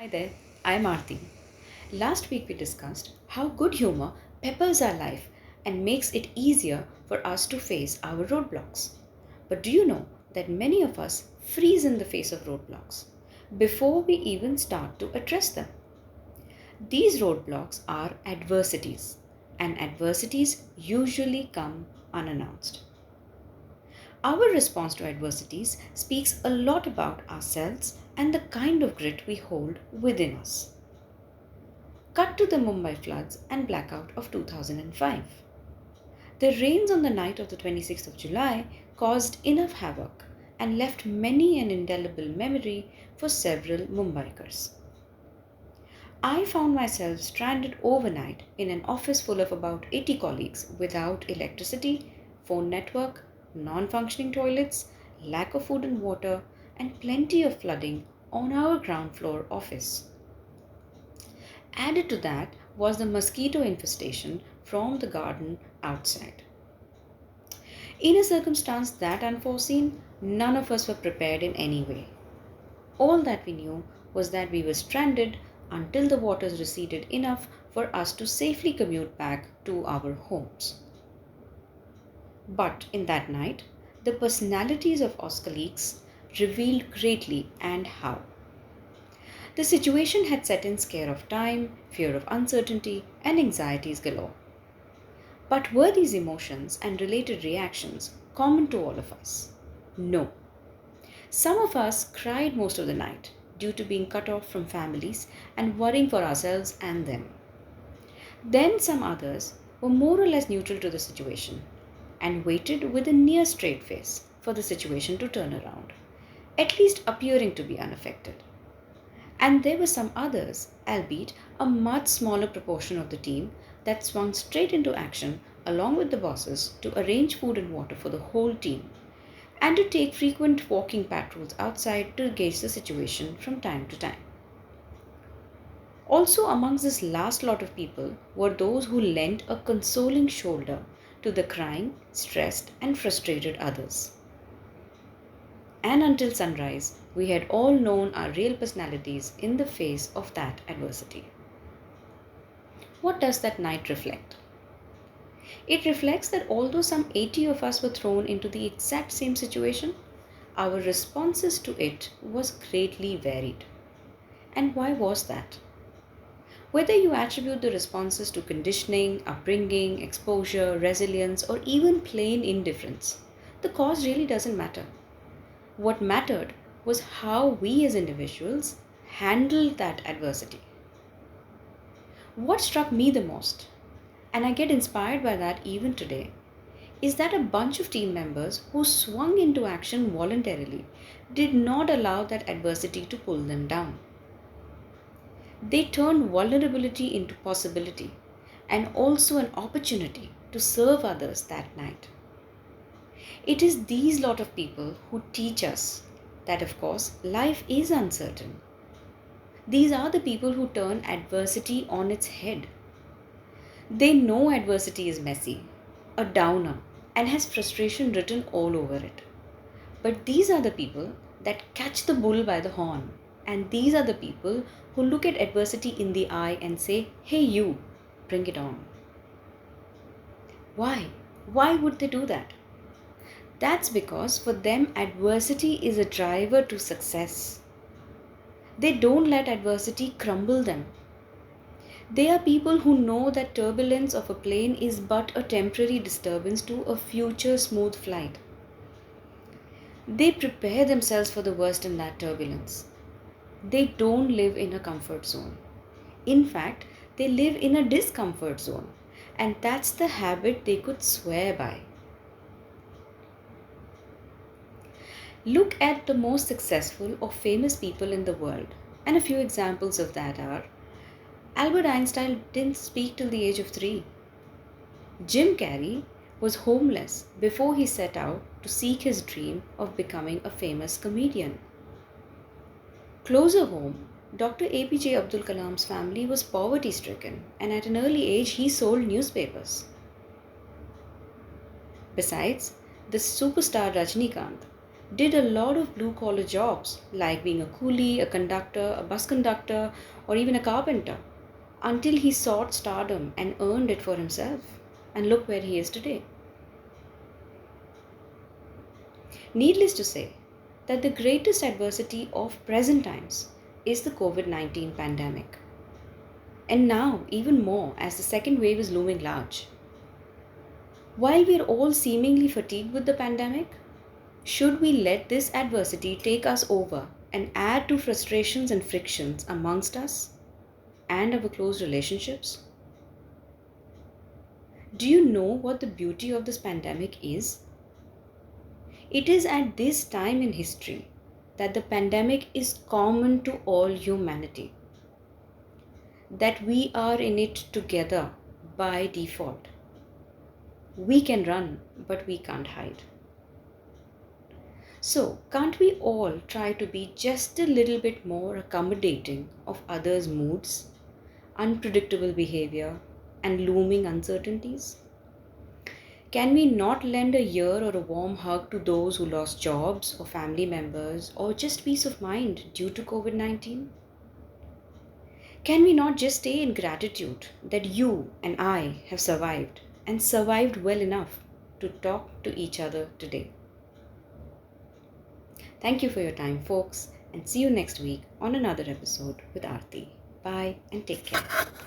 Hi there, I'm Aarti. Last week we discussed how good humor peppers our life and makes it easier for us to face our roadblocks. But do you know that many of us freeze in the face of roadblocks before we even start to address them? These roadblocks are adversities, and adversities usually come unannounced. Our response to adversities speaks a lot about ourselves and the kind of grit we hold within us. Cut to the Mumbai floods and blackout of 2005. The rains on the night of the 26th of July caused enough havoc and left many an indelible memory for several Mumbaikars. I found myself stranded overnight in an office full of about 80 colleagues without electricity, phone network, non functioning toilets, lack of food and water, and plenty of flooding on our ground floor office. Added to that was the mosquito infestation from the garden outside. In a circumstance that unforeseen, none of us were prepared in any way. All that we knew was that we were stranded until the waters receded enough for us to safely commute back to our homes. But in that night, the personalities of us colleagues revealed greatly and how. The situation had set in scare of time, fear of uncertainty, and anxieties galore. But were these emotions and related reactions common to all of us? No. Some of us cried most of the night due to being cut off from families and worrying for ourselves and them. Then some others were more or less neutral to the situation and waited with a near straight face for the situation to turn around, at least appearing to be unaffected. And there were some others, albeit a much smaller proportion of the team, that swung straight into action along with the bosses to arrange food and water for the whole team and to take frequent walking patrols outside to gauge the situation from time to time. Also, amongst this last lot of people were those who lent a consoling shoulder to the crying, stressed, and frustrated others. And until sunrise, we had all known our real personalities in the face of that adversity. What does that night reflect? It reflects that although some 80 of us were thrown into the exact same situation, our responses to it was greatly varied. And why was that? Whether you attribute the responses to conditioning, upbringing, exposure, resilience, or even plain indifference, the cause really doesn't matter. What mattered was how we as individuals handled that adversity. What struck me the most, and I get inspired by that even today, is that a bunch of team members who swung into action voluntarily did not allow that adversity to pull them down. They turned vulnerability into possibility and also an opportunity to serve others that night. It is these lot of people who teach us that, of course, life is uncertain. These are the people who turn adversity on its head. They know adversity is messy, a downer, and has frustration written all over it. But these are the people that catch the bull by the horn. And these are the people who look at adversity in the eye and say, hey, you, bring it on. Why? Why would they do that? That's because for them, adversity is a driver to success. They don't let adversity crumble them. They are people who know that turbulence of a plane is but a temporary disturbance to a future smooth flight. They prepare themselves for the worst in that turbulence. They don't live in a comfort zone. In fact, they live in a discomfort zone. And that's the habit they could swear by. Look at the most successful or famous people in the world. And a few examples of that are Albert Einstein didn't speak till the age of 3. Jim Carrey was homeless before he set out to seek his dream of becoming a famous comedian. Closer home, Dr. APJ Abdul Kalam's family was poverty stricken, and at an early age, he sold newspapers. Besides, the superstar Rajnikant did a lot of blue collar jobs like being a coolie, a conductor, a bus conductor, or even a carpenter until he sought stardom and earned it for himself. And look where he is today. Needless to say, that the greatest adversity of present times is the COVID 19 pandemic. And now, even more, as the second wave is looming large. While we're all seemingly fatigued with the pandemic, should we let this adversity take us over and add to frustrations and frictions amongst us and our close relationships? Do you know what the beauty of this pandemic is? It is at this time in history that the pandemic is common to all humanity, that we are in it together by default. We can run, but we can't hide. So, can't we all try to be just a little bit more accommodating of others' moods, unpredictable behavior, and looming uncertainties? Can we not lend a ear or a warm hug to those who lost jobs or family members or just peace of mind due to COVID 19? Can we not just stay in gratitude that you and I have survived and survived well enough to talk to each other today? Thank you for your time, folks, and see you next week on another episode with Aarti. Bye and take care.